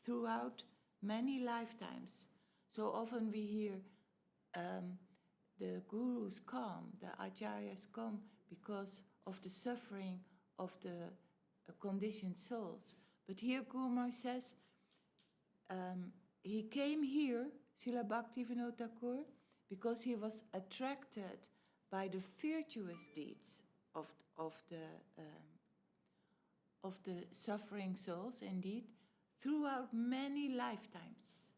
throughout many lifetimes. So often we hear the gurus come, the acharyas come because of the suffering of the conditioned souls. But here Guru says, he came here, Srila Bhaktivinoda Thakur, because he was attracted by the virtuous deeds of the suffering souls, indeed, throughout many lifetimes.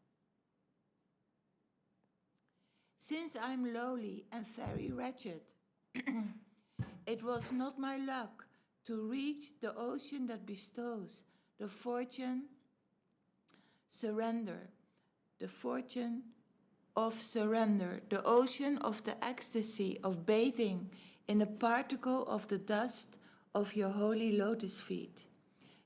Since I'm lowly and very wretched, it was not my luck to reach the ocean that bestows the fortune surrender, the fortune of surrender, the ocean of the ecstasy of bathing in a particle of the dust of your holy lotus feet.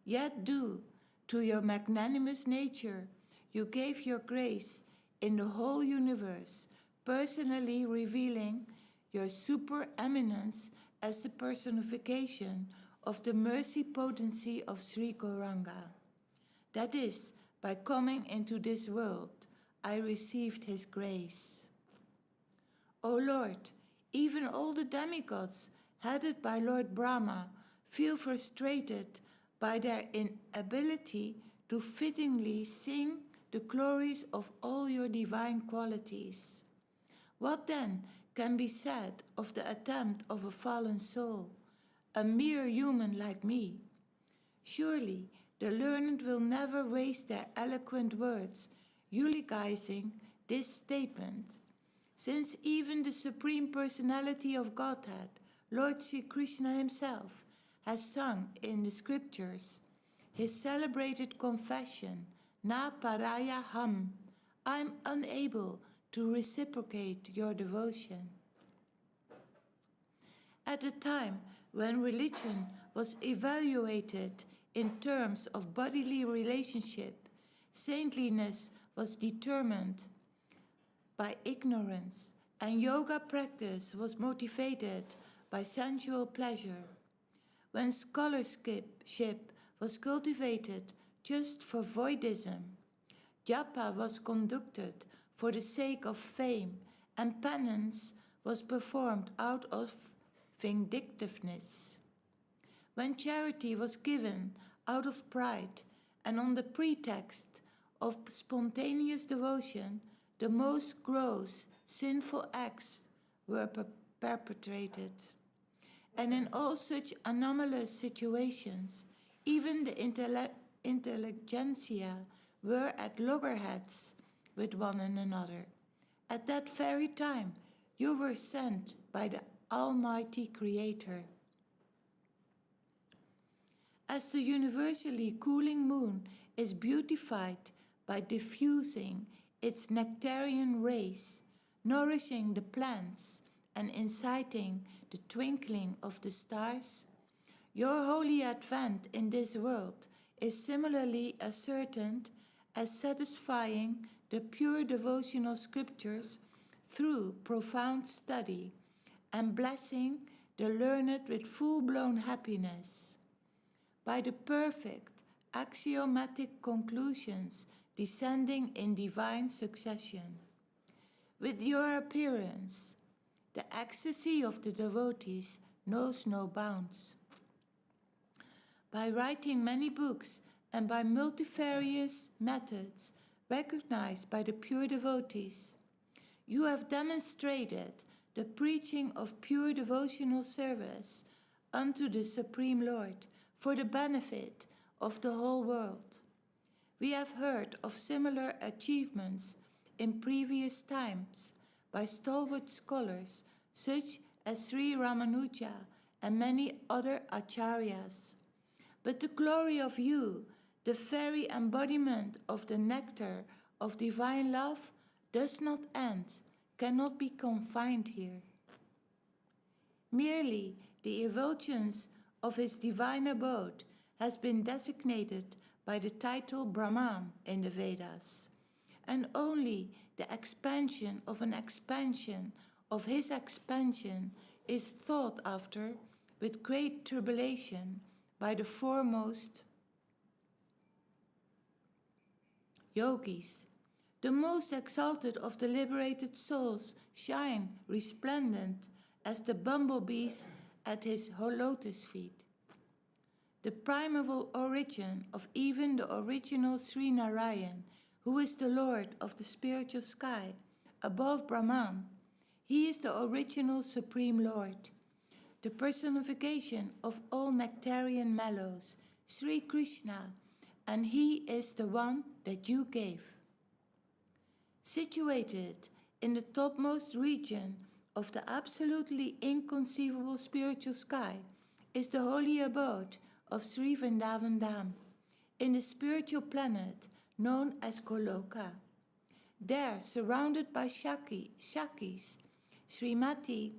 Yet due to your magnanimous nature, you gave your grace in the whole universe, personally revealing your supereminence as the personification of the mercy potency of Sri Gauranga. That is, by coming into this world, I received his grace. O Lord, even all the demigods, headed by Lord Brahma, feel frustrated by their inability to fittingly sing the glories of all your divine qualities. What then can be said of the attempt of a fallen soul, a mere human like me? Surely the learned will never waste their eloquent words eulogizing this statement, since even the Supreme Personality of Godhead, Lord Sri Krishna himself, has sung in the scriptures his celebrated confession, Na paraya ham, I'm unable to reciprocate your devotion. At a time when religion was evaluated in terms of bodily relationship, saintliness was determined by ignorance, and yoga practice was motivated by sensual pleasure. When scholarship was cultivated just for voidism, japa was conducted for the sake of fame, and penance was performed out of vindictiveness. When charity was given out of pride and on the pretext of spontaneous devotion, the most gross, sinful acts were perpetrated. And in all such anomalous situations, even the intelligentsia were at loggerheads with one another. At that very time, you were sent by the Almighty Creator. As the universally cooling moon is beautified by diffusing its nectarian rays, nourishing the plants and inciting the twinkling of the stars, your holy advent in this world is similarly ascertained as satisfying the pure devotional scriptures through profound study and blessing the learned with full-blown happiness. By the perfect axiomatic conclusions descending in divine succession. With your appearance, the ecstasy of the devotees knows no bounds. By writing many books and by multifarious methods recognized by the pure devotees, you have demonstrated the preaching of pure devotional service unto the Supreme Lord for the benefit of the whole world. We have heard of similar achievements in previous times by stalwart scholars such as Sri Ramanuja and many other acharyas. But the glory of you, the very embodiment of the nectar of divine love, does not end, cannot be confined here. Merely the effulgence of his divine abode has been designated by the title Brahman in the Vedas, and only the expansion of an expansion of his expansion is thought after with great tribulation by the foremost Yogis, the most exalted of the liberated souls, shine resplendent as the bumblebees at his lotus feet. The primeval origin of even the original Sri Narayan, who is the Lord of the spiritual sky, above Brahman. He is the original Supreme Lord, the personification of all nectarian mellows, Sri Krishna, and he is the one that you gave. Situated in the topmost region of the absolutely inconceivable spiritual sky is the holy abode of Sri Vrindavan Dham, in the spiritual planet known as Goloka. There, surrounded by Shakis, Srimati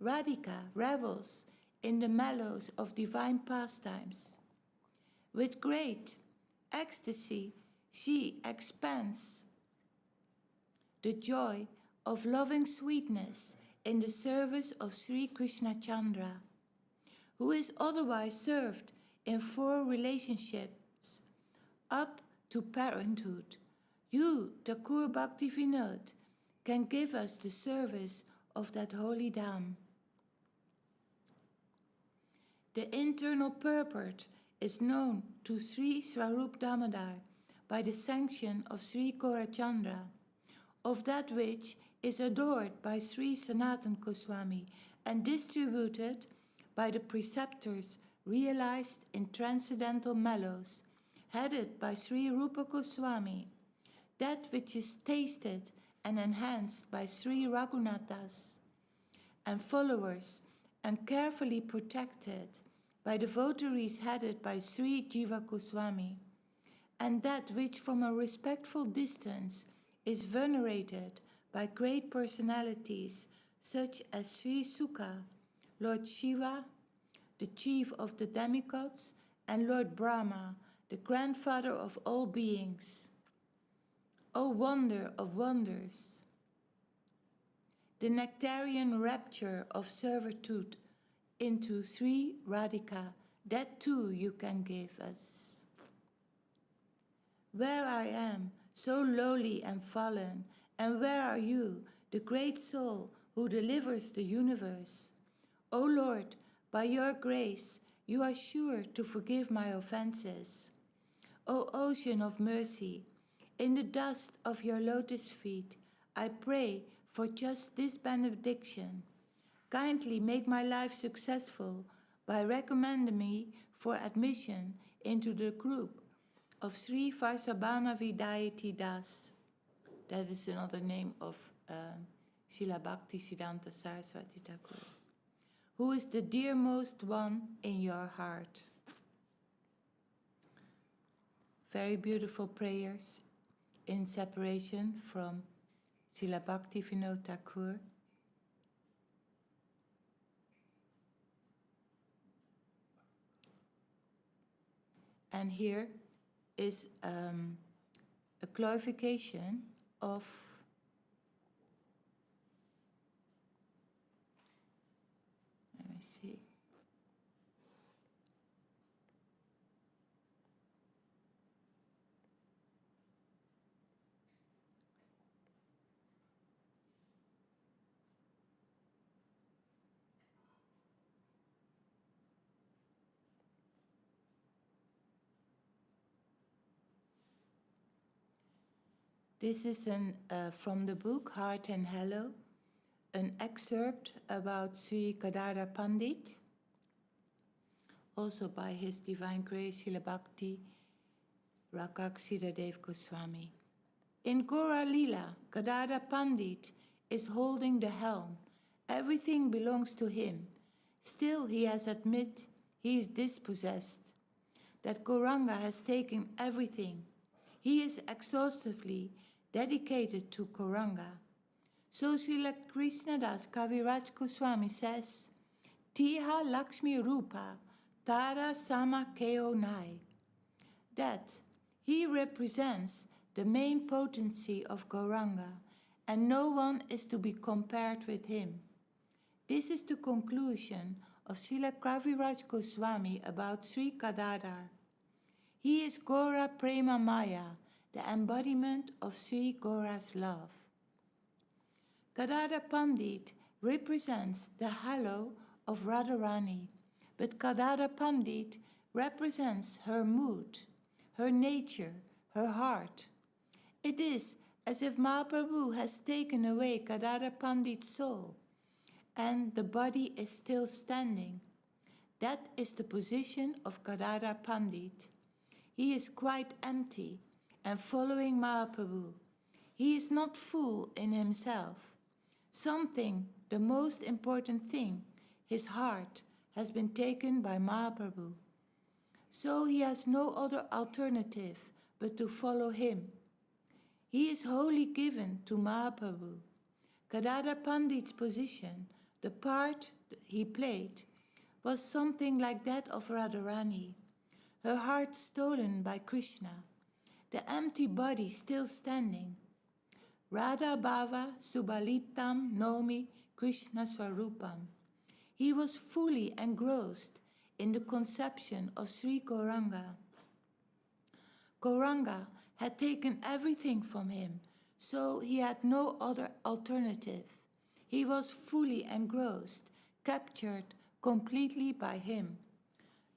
Radhika revels in the mellows of divine pastimes. With great ecstasy, she expands the joy of loving sweetness in the service of Sri Krishna Chandra, who is otherwise served in 4 relationships up to parenthood. You, Thakur Bhaktivinoda, can give us the service of that holy Dham. The internal purport is known to Sri Swarup Damodar by the sanction of Sri Gaurachandra, of that which is adored by Sri Sanatan Goswami and distributed by the preceptors realized in transcendental mellows, headed by Sri Rupa Goswami, that which is tasted and enhanced by Sri Raghunathas and followers and carefully protected by the votaries headed by Sri Jiva Goswami, and that which from a respectful distance is venerated by great personalities such as Sri Sukha, Lord Shiva, the chief of the demigods, and Lord Brahma, the grandfather of all beings. O wonder of wonders! The nectarian rapture of servitude into Sri Radhika, that too you can give us. Where I am, so lowly and fallen, and where are you, the great soul who delivers the universe? O Lord, by your grace, you are sure to forgive my offenses. O ocean of mercy, in the dust of your lotus feet, I pray for just this benediction. Kindly make my life successful by recommending me for admission into the group of Sri Varsabhana Vidayati Das. That is another name of Srila Bhaktisiddhanta Saraswati Thakur, who is the dearmost one in your heart. Very beautiful prayers in separation from Srila Bhaktivinoda Thakur. And here is a clarification of let me see. This is from the book Heart and Hallow, an excerpt about Sri Gadadhar Pandit, also by His Divine Grace Srila Bhakti Rakaksidhadev Goswami. In Gora Lila, Gadadhar Pandit is holding the helm. Everything belongs to him. Still he has admitted he is dispossessed, that Gauranga has taken everything. He is exhaustively dedicated to Gauranga. So Srila Krishnadas Kaviraj Goswami says, Tiha Lakshmi Rupa Tara Sama Keo Nai, that he represents the main potency of Gauranga, and no one is to be compared with him. This is the conclusion of Srila Kaviraj Goswami about Sri Gadadhar. He is Gaura Prema Maya, the embodiment of Sri Gaura's love. Gadadhar Pandit represents the halo of Radharani, but Gadadhar Pandit represents her mood, her nature, her heart. It is as if Mahaprabhu has taken away Gadadhar Pandit's soul, and the body is still standing. That is the position of Gadadhar Pandit. He is quite empty and following Mahaprabhu. He is not full in himself. Something, the most important thing, his heart, has been taken by Mahaprabhu. So he has no other alternative but to follow him. He is wholly given to Mahaprabhu. Gadadhar Pandit's position, the part he played, was something like that of Radharani, her heart stolen by Krishna, the empty body still standing. Radha Bhava Subalitam Nomi Krishna Swarupam. He was fully engrossed in the conception of Sri Gauranga. Gauranga had taken everything from him, so he had no other alternative. He was fully engrossed, captured completely by him,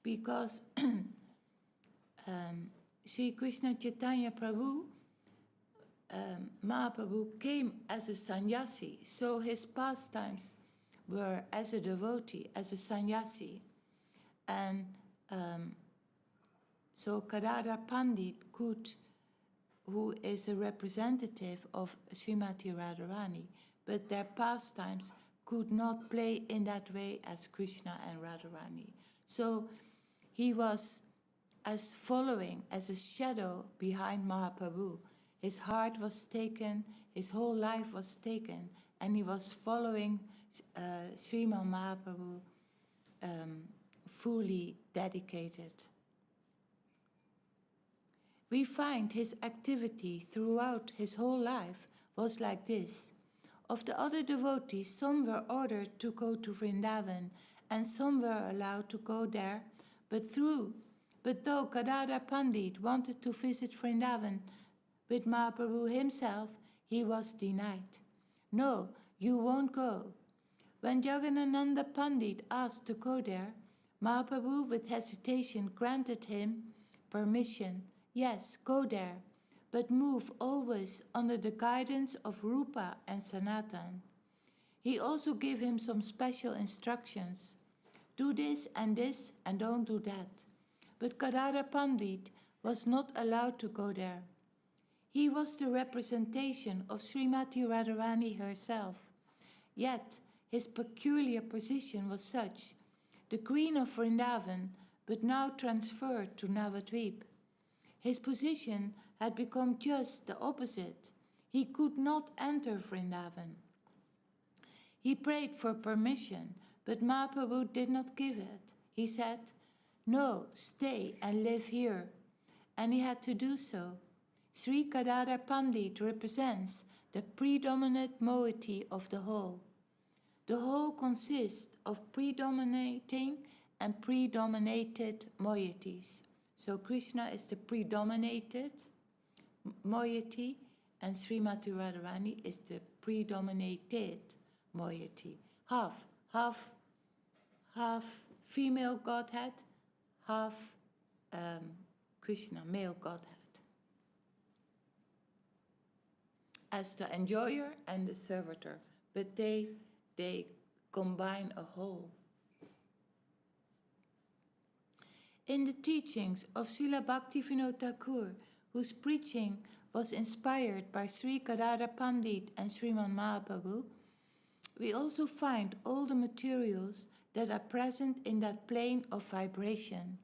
because Sri Krishna Chaitanya Prabhu, Mahaprabhu came as a sannyasi, so his pastimes were as a devotee, as a sannyasi. And so Gadadhar Pandit could, who is a representative of Srimati Radharani, but their pastimes could not play in that way as Krishna and Radharani. So he was as following, as a shadow behind Mahaprabhu. His heart was taken, his whole life was taken, and he was following Sriman Mahaprabhu, fully dedicated. We find his activity throughout his whole life was like this. Of the other devotees, some were ordered to go to Vrindavan, and some were allowed to go there, but though Gadadhar Pandit wanted to visit Vrindavan with Mahaprabhu himself, he was denied. No, you won't go. When Sachchidananda Pandit asked to go there, Mahaprabhu with hesitation granted him permission. Yes, go there, but move always under the guidance of Rupa and Sanatan. He also gave him some special instructions. Do this and don't do that. But Gadadhar Pandit was not allowed to go there. He was the representation of Srimati Radharani herself. Yet his peculiar position was such, the queen of Vrindavan, but now transferred to Navadvip. His position had become just the opposite. He could not enter Vrindavan. He prayed for permission, but Mahaprabhu did not give it. He said, no, stay and live here. And he had to do so. Sri Gadadhar Pandit represents the predominant moiety of the whole. The whole consists of predominating and predominated moieties. So Krishna is the predominated moiety, and Srimati Radharani is the predominated moiety. Half female Godhead, half Krishna, male Godhead. As the enjoyer and the servitor, but they combine a whole. In the teachings of Srila Bhaktivinoda Thakur, whose preaching was inspired by Sri Gadadhar Pandit and Sriman Mahaprabhu, we also find all the materials that are present in that plane of vibration.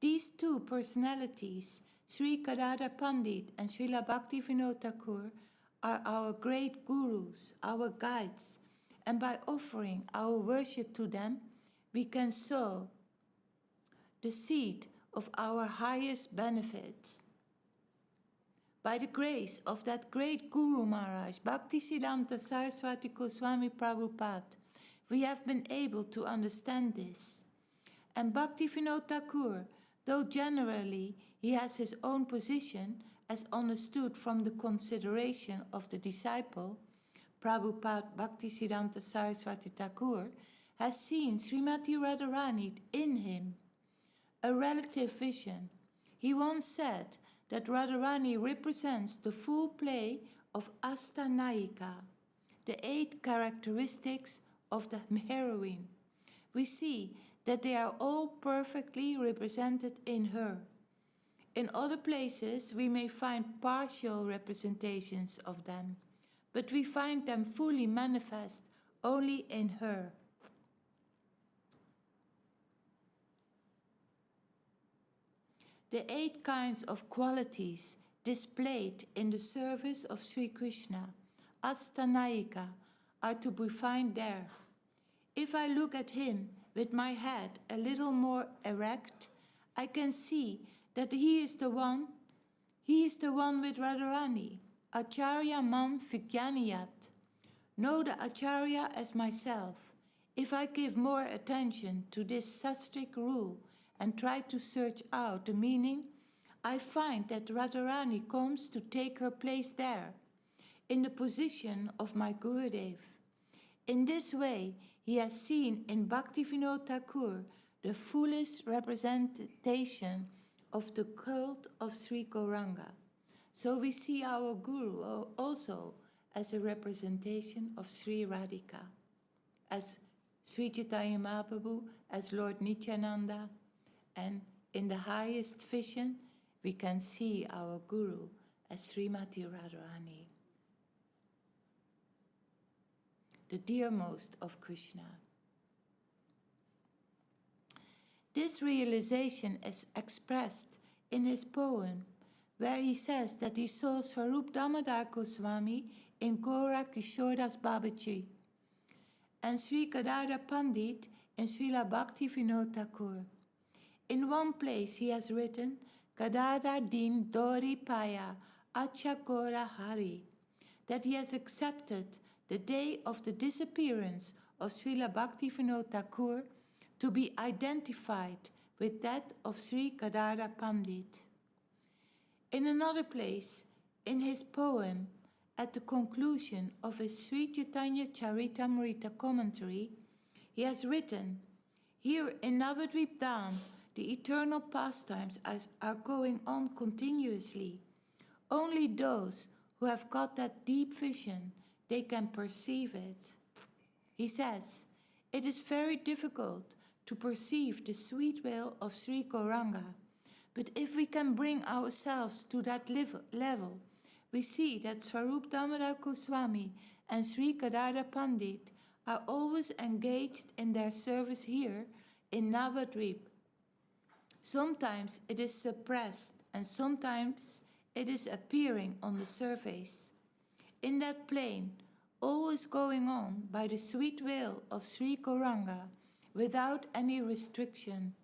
These two personalities, Sri Gadadhar Pandit and Srila Bhaktivinoda Thakur, are our great gurus, our guides, and by offering our worship to them, we can sow the seed of our highest benefits. By the grace of that great Guru Maharaj, Bhaktisiddhanta Saraswati Goswami Prabhupada, we have been able to understand this. And Bhaktivinoda Thakur, though generally he has his own position as understood from the consideration of the disciple, Prabhupada Bhaktisiddhanta Saraswati Thakur, has seen Srimati Radharani in him, a relative vision. He once said that Radharani represents the full play of Astanayika, the 8 characteristics of the heroine. We see that they are all perfectly represented in her. In other places, we may find partial representations of them, but we find them fully manifest only in her. The 8 kinds of qualities displayed in the service of Sri Krishna, Astanayika, are to be found there. If I look at him with my head a little more erect, I can see that he is the one with Radharani, Acharya Mam Vigyaniyat. Know the Acharya as myself. If I give more attention to this sastric rule and try to search out the meaning, I find that Radharani comes to take her place there, in the position of my Gurudev. In this way, he has seen in Bhaktivinoda Thakur the fullest representation of the cult of Sri Gauranga. So we see our Guru also as a representation of Sri Radhika, as Sri Chaitanya Mahaprabhu, as Lord Nityananda, and in the highest vision, we can see our Guru as Srimati Radharani, the dearmost of Krishna. This realization is expressed in his poem, where he says that he saw Swarup Damodar Goswami in Gaura Kishoras Babaji and Sri Gadadhar Pandit in Srila Bhaktivinoda Thakur. In one place he has written, Gadadhar Din Dori Paya Acha Gora Hari, that he has accepted the day of the disappearance of Srila Bhaktivinoda Thakur to be identified with that of Sri Gadadhar Pandit. In another place, in his poem, at the conclusion of his Sri Chaitanya Charitamrita commentary, he has written, here in Navadvip Dham, the eternal pastimes are going on continuously. Only those who have got that deep vision, they can perceive it. He says, it is very difficult to perceive the sweet will of Sri Gauranga, but if we can bring ourselves to that level, we see that Swarup Damodar Goswami and Sri Gadadhar Pandit are always engaged in their service here in Navadvip. Sometimes it is suppressed and sometimes it is appearing on the surface. In that plane, all is going on by the sweet will of Sri Gauranga without any restriction.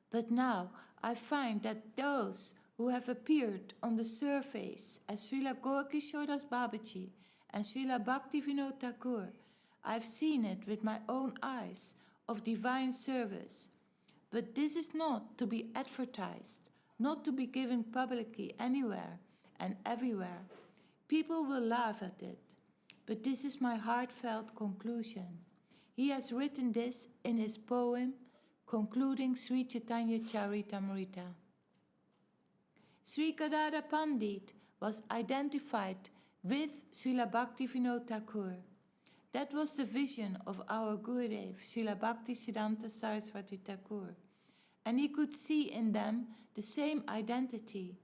But now I find that those who have appeared on the surface as Srila Gaurkishoras Babaji and Srila Bhaktivinoda Thakur, I've seen it with my own eyes of divine service. But this is not to be advertised, not to be given publicly anywhere and everywhere. People will laugh at it, but this is my heartfelt conclusion. He has written this in his poem, concluding Sri Chaitanya Charitamrita. Sri Gadadhar Pandit was identified with Srila Bhaktivinoda Thakur. That was the vision of our Gurudev, Srila Bhaktisiddhanta Saraswati Thakur, and he could see in them the same identity.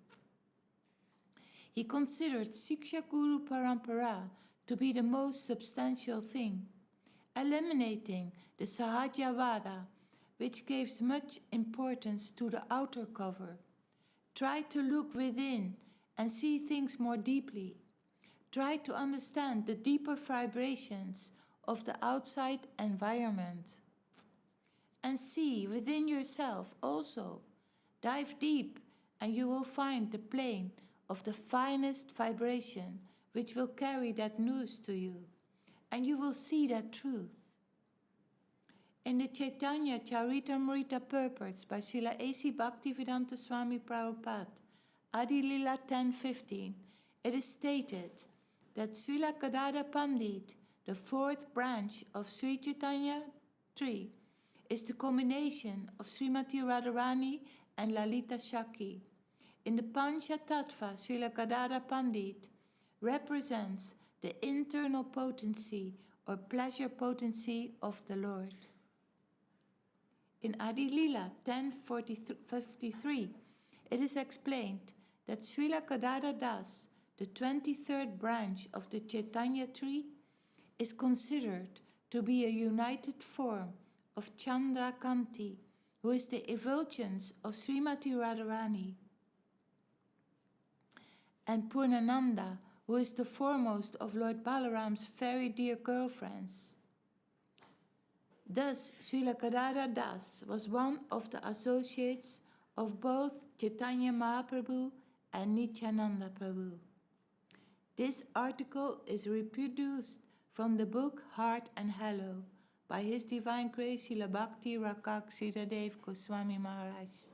He considered Siksha Guru Parampara to be the most substantial thing, eliminating the Sahajavada, which gives much importance to the outer cover. Try to look within and see things more deeply. Try to understand the deeper vibrations of the outside environment. And see within yourself also. Dive deep and you will find the plane of the finest vibration which will carry that news to you. And you will see that truth. In the Chaitanya Charitamrita purports by Srila A.C. Bhaktivedanta Swami Prabhupada, Adi Lila 10:15, it is stated that Srila Gadadhar Pandit, the fourth branch of Sri Chaitanya tree, is the combination of Srimati Radharani and Lalita Shakti. In the Pancha Tattva, Srila Gadadhar Pandit represents the internal potency or pleasure potency of the Lord. In Adi Lila 10:53, it is explained that Srila Gadadhar Das, the 23rd branch of the Chaitanya tree, is considered to be a united form of Chandra Kanti, who is the effulgence of Srimati Radharani, and Purnananda, who is the foremost of Lord Balaram's very dear girlfriends. Thus, Srila Gadadhar Das was one of the associates of both Chaitanya Mahaprabhu and Nityananda Prabhu. This article is reproduced from the book Heart and Hallow by His Divine Grace Srila Bhakti Rakak Sridhadev Goswami Maharaj.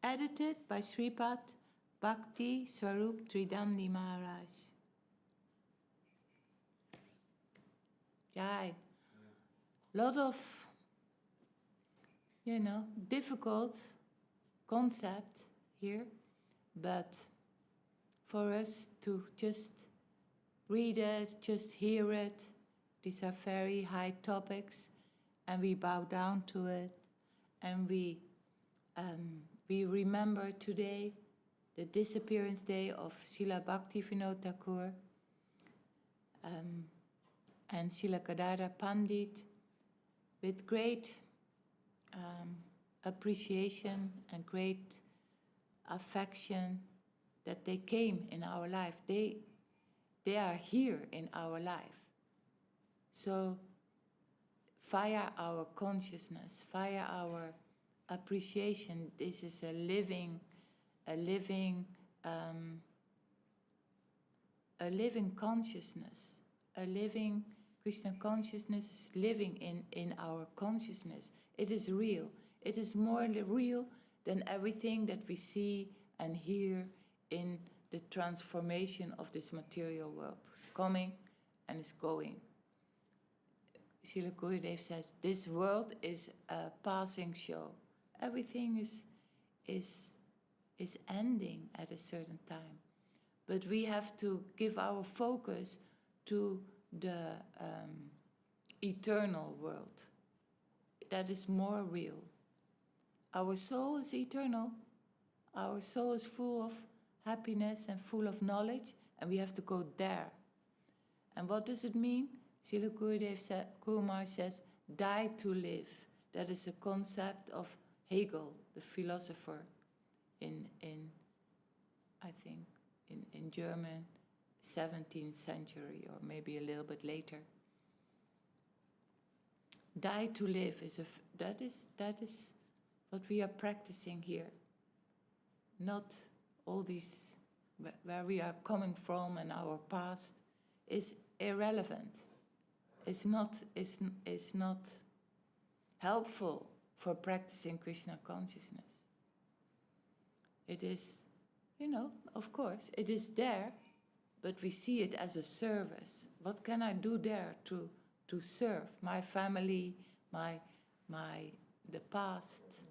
Edited by Sripad Bhakti Swarup Tridandi Maharaj. Jai. Lot of, difficult concept here, but for us to just read it, just hear it, these are very high topics, and we bow down to it, and we remember today the disappearance day of Srila Bhaktivinoda Thakur and Srila Gadadhar Pandit with great appreciation and great affection that they came in our life. They are here in our life. So via our consciousness, via our appreciation, this is a living consciousness, a living Krishna consciousness is living in our consciousness. It is real. It is more real than everything that we see and hear in the transformation of this material world. It's coming and it's going. Srila Gurudev says, this world is a passing show. Everything is ending at a certain time. But we have to give our focus to the eternal world. That is more real. Our soul is eternal. Our soul is full of happiness and full of knowledge, and we have to go there. And what does it mean? Srila Guru Maharaj says, die to live. That is a concept of Hegel, the philosopher in German, 17th century, or maybe a little bit later. Die to live that is what we are practicing here. Not all these, where we are coming from and our past is irrelevant. It's not helpful for practicing Krishna consciousness. It is, of course, it is there, but we see it as a service. What can I do there to serve my family, the past,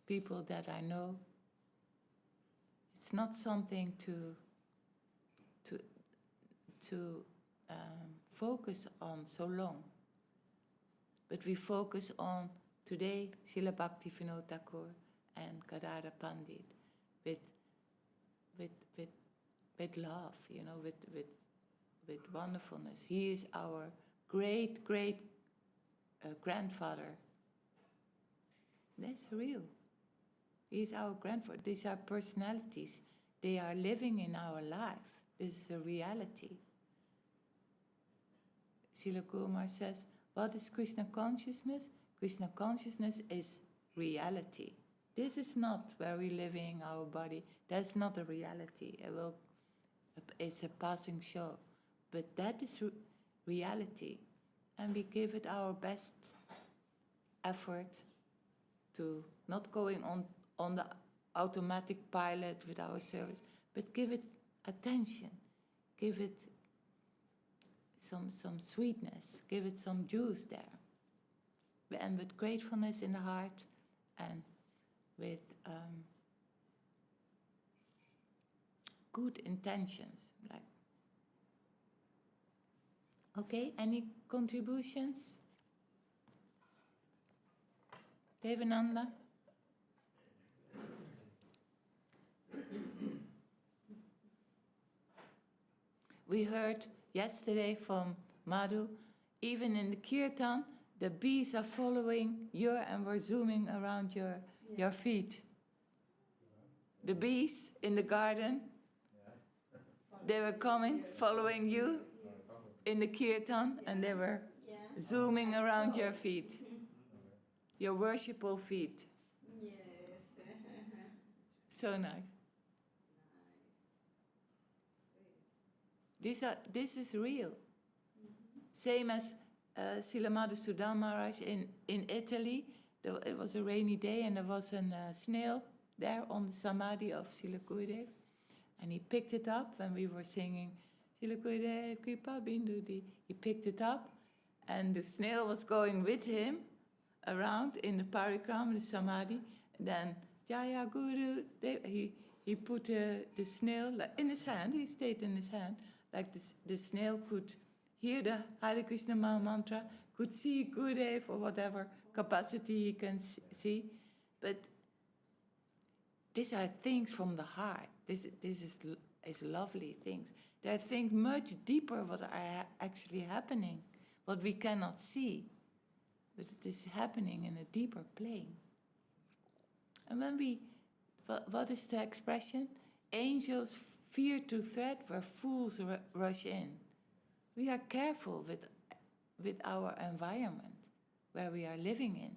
people that I know? It's not something to focus on so long. But we focus on today Srila Bhaktivinoda Thakur and Gadadhar Pandit with love, with wonderfulness. He is our great grandfather. That's real. He is our grandfather. These are personalities. They are living in our life. This is a reality. Srila Guru Maharaj says, what is Krishna consciousness? Krishna consciousness is reality. This is not where we live in our body. That's not a reality. It's a passing show. But that is reality. And we give it our best effort to not going on the automatic pilot with our service, but give it attention, give it some sweetness, give it some juice there, and with gratefulness in the heart, and with good intentions. Like, okay, any contributions? Devananda? We heard yesterday from Madhu, even in the kirtan, the bees are following you and were zooming around your feet. The bees in the garden, they were coming, following you in the kirtan, and they were zooming around your feet, your worshipful feet. Yes. So nice. This is real. Same as Srila Madhusudan Maharaj in Italy. It was a rainy day and there was a snail there on the samadhi of Srila Gurudev. And he picked it up when we were singing Srila Gurudev Kripa Bindudi. He picked it up and the snail was going with him around in the parikram, the samadhi. And then Jaya Guru, he put the snail in his hand, he stayed in his hand, like the snail could hear the Hare Krishna mantra, could see Gurudev or whatever capacity he can see. But these are things from the heart. This is lovely things. There are things much deeper what are actually happening, what we cannot see. But it is happening in a deeper plane. And when what is the expression? Angels fear to tread where fools rush in. We are careful with our environment, where we are living in,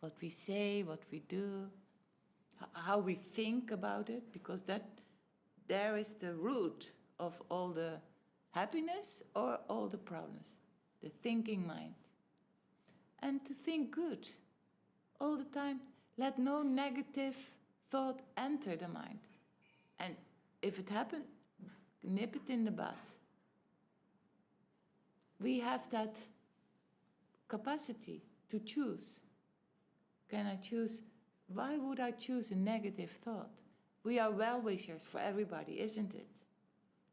what we say, what we do, how we think about it, because there is the root of all the happiness or all the problems, the thinking mind. And to think good all the time. Let no negative thought enter the mind. And if it happens, nip it in the bud. We have that capacity to choose. Can I choose? Why would I choose a negative thought? We are well-wishers for everybody, isn't it?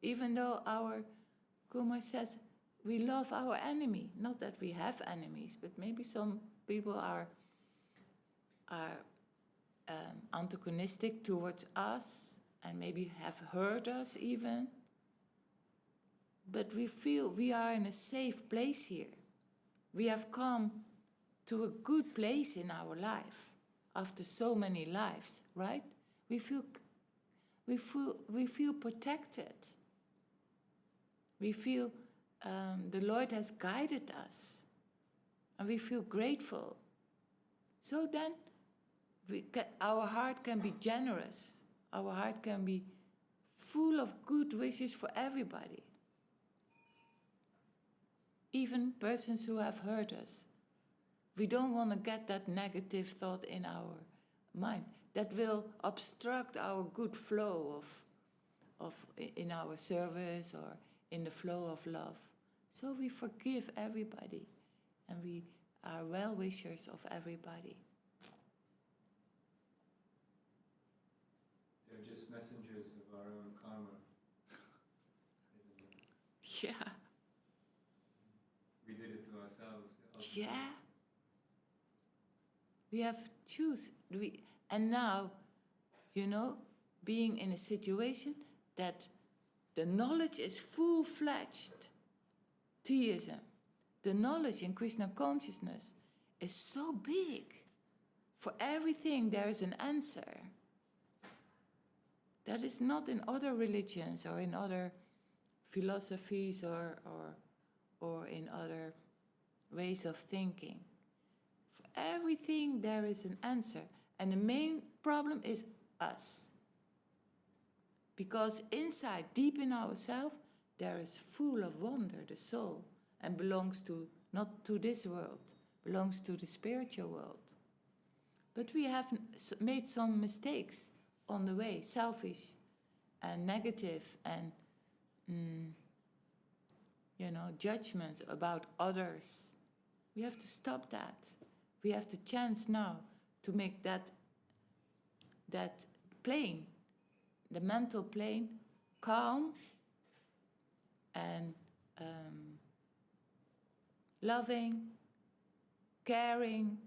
Even though our Kumar says we love our enemy. Not that we have enemies, but maybe some people are antagonistic towards us and maybe have hurt us even. But we feel we are in a safe place here. We have come to a good place in our life after so many lives, right? We feel protected. We feel the Lord has guided us, and we feel grateful. So then, our heart can be generous. Our heart can be full of good wishes for everybody. Even persons who have hurt us. We don't want to get that negative thought in our mind. That will obstruct our good flow in our service or in the flow of love. So we forgive everybody, and we are well-wishers of everybody. They're just messengers of our own karma, isn't it? Yeah. We did it to ourselves. Yeah. We have choose. And now, being in a situation that the knowledge is full-fledged theism, the knowledge in Krishna consciousness is so big. For everything there is an answer. That is not in other religions or in other philosophies or in other ways of thinking. For everything there is an answer. And the main problem is us. Because inside, deep in ourselves, there is full of wonder, the soul, and belongs to, not to this world, belongs to the spiritual world. But we have made some mistakes on the way, selfish and negative and, judgments about others. We have to stop that. We have the chance now to make that plane, the mental plane, calm and loving, caring,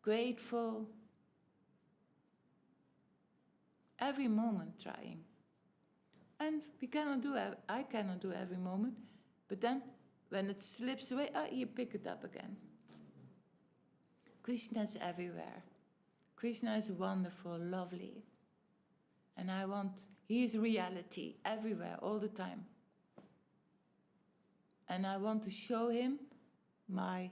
grateful. Every moment trying. And I cannot do every moment, but then when it slips away, you pick it up again. Krishna is everywhere. Krishna is wonderful, lovely. And he is reality everywhere, all the time. And I want to show him my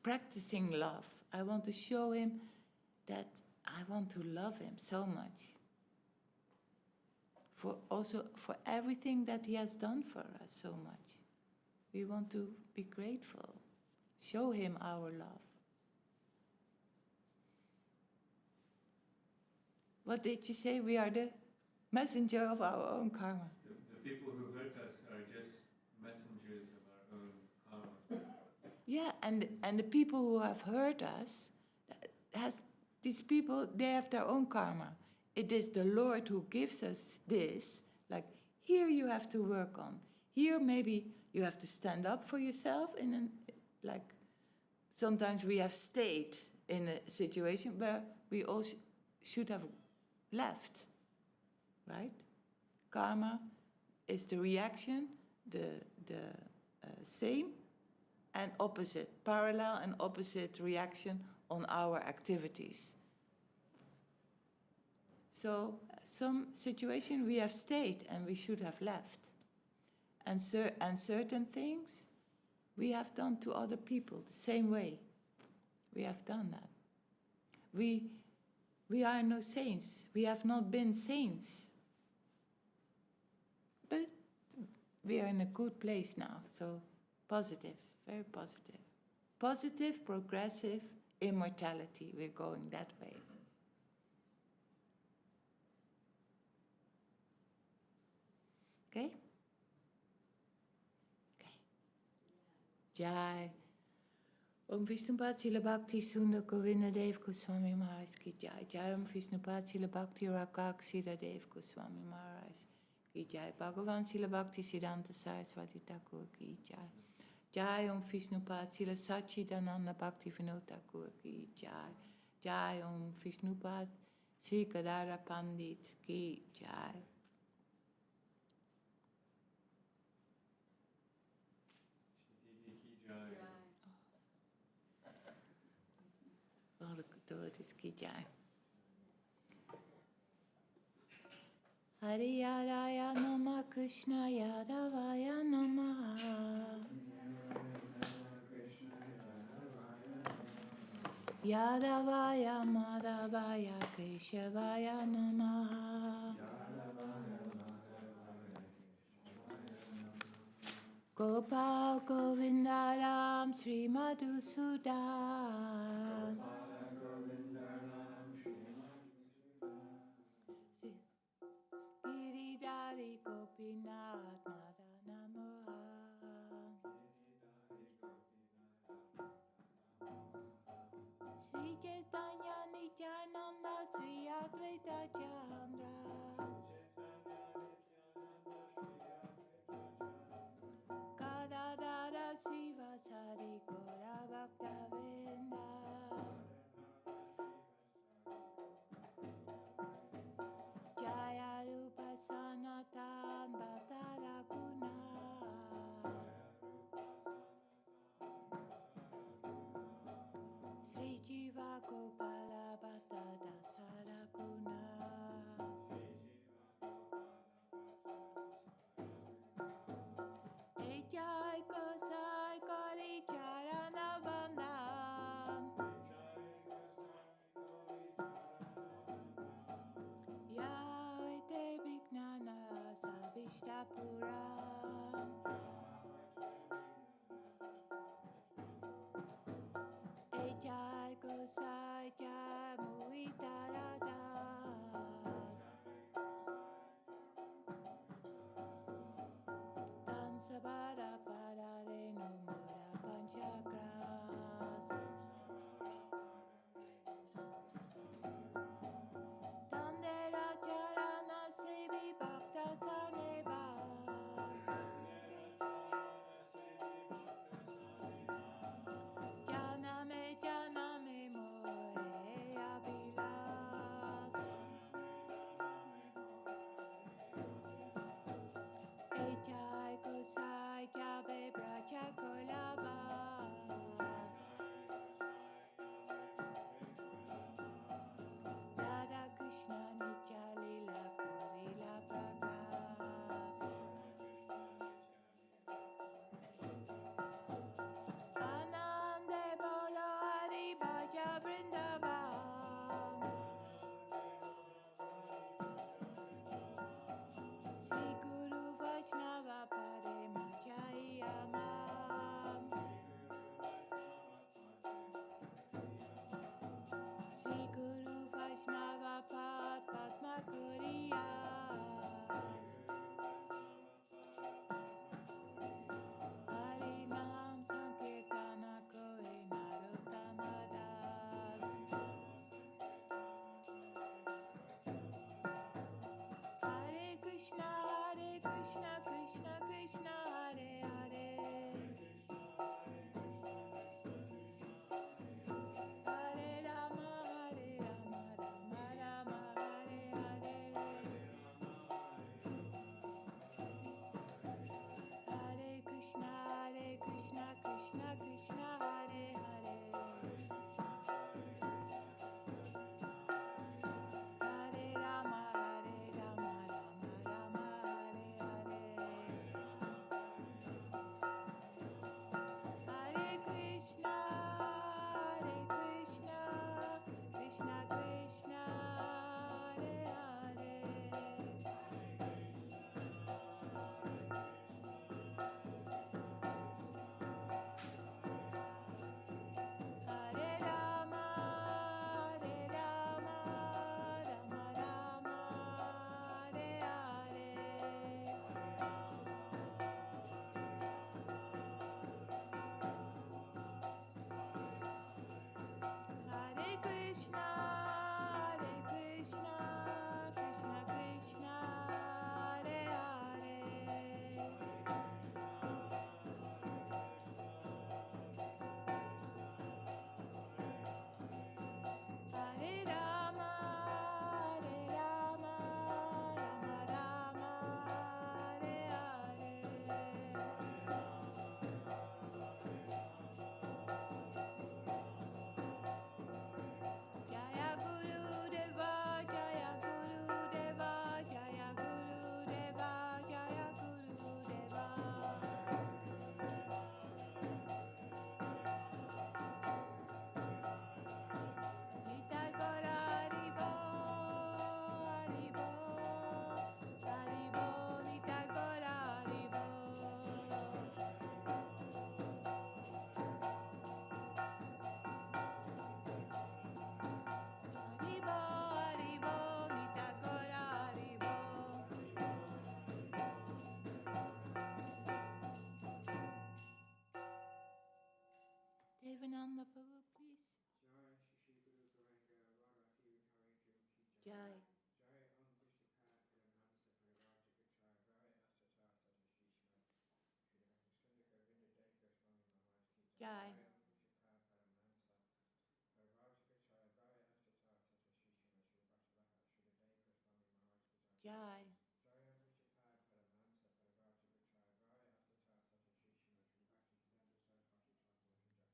practicing love. I want to show him that I want to love him so much. For everything that he has done for us so much. We want to be grateful. Show him our love. What did you say? We are the messenger of our own karma. The people who hurt us are just messengers of our own karma. Yeah, and the people who have hurt us, these people, they have their own karma. It is the Lord who gives us this, like, here you have to work on. Here maybe you have to stand up for yourself, sometimes we have stayed in a situation where we all should have left, right? Karma is the reaction, the same and opposite, parallel and opposite reaction on our activities. So some situation we have stayed and we should have left. And certain things we have done to other people the same way. We have done that. We are no saints. We have not been saints. But we are in a good place now. So positive, very positive. Positive, progressive immortality. We're going that way. Okay? Okay. Jai. Om Vishnupad Srila Bhakti Sundar Govinda Dev Goswami Maharaj Ki Jai. Jai Om Vishnupad Srila Bhakti Rakak Sira Dev Goswami Maharaj Ki Jai. Bhagavan Srila Bhakti Siddhanta Saraswati Thakur Ki Jai. Jai Om Vishnupad Srila Sachchidananda Bhaktivinoda Thakur Ki Jai. Jai Om Vishnupad Sri Gadadhar Pandit Ki Jai. All the word is Ki Jai. Hari Yaraya Nama Krishna Yadavaya Nama Yadavaya Madhavaya Keshavaya Nama Gopal Govindaram Sri Madhusudan Giridhari Gopinath Madana Mohan Sri Chaitanya Nityananda Sri Advaita Chandra Gadadhara Sivasari Gaura Bhaktavinda Jaya Rupa Sanatan Bhattara Guna Sri Jiva Gopala Bhatta Dasara Guna Jai Gosai Kali Charana Bandam Yahweh Vignana Savishta Puran Jai Gosai Jai Muitarada Sabara Parare no Mora Panchakras. Tandera Charana Sevi Bhakta Sanevas. Janame Janame Moe Abilas. Echai Kosai Jabe Bracha Kolabas. Radha Krishna Nitya Lila Purila Prakas. Anande Bolo Hari Bhaja Vrindavan. Sri Guru Vaishnava Pare Majai Amam. Sri Guru Vaishnava Pad Padma Kuriyas. Hari Nam Sankirtana Kore Narottama Das. Hare Krishna Krishna Krishna Hare Hare. Hare Rama Rama Rama Hare Hare. Hare Krishna Krishna Krishna Hare Hare. Hare Rama Rama Rama Hare Hare. Hare Krishna Krishna Krishna Hare Hare. Hare Rama Rama Rama Hare Hare. Hare Krishna Krishna Krishna Hare Hare. Hare Rama Rama Rama Hare Hare. Jaya Guru Deva Jaya Guru Deva Jaya Guru Deva Jaya Guru Deva. Nitai Gora Haribo Haribo Haribo Nitai Gora Haribo. Haribo Haribo Nitai Gora Haribo. Devananda Prabhu, please. Jai. Jai. Jai.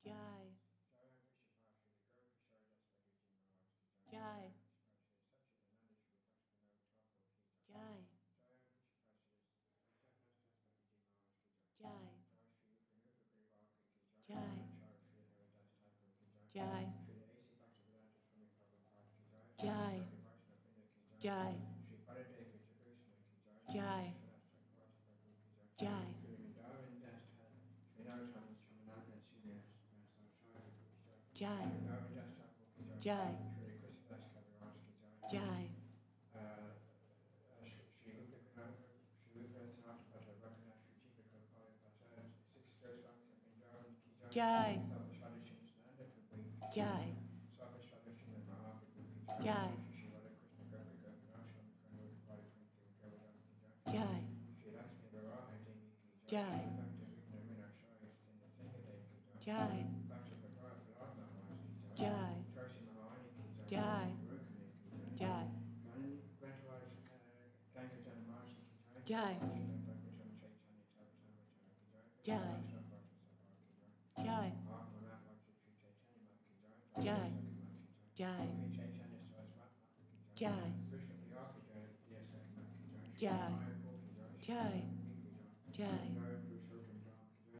Jai. Jai. Jai. Jai. Jai. Jai. Jai. Jai. Jai. Jai. Jai. Jai. Jai. Jai. Jai. Jai. Jai. Jai. Jai. Jai. Jai. Jai. Jai. Jai. Jai. Jai. Jai. Jai. Jai. Jai. Jai.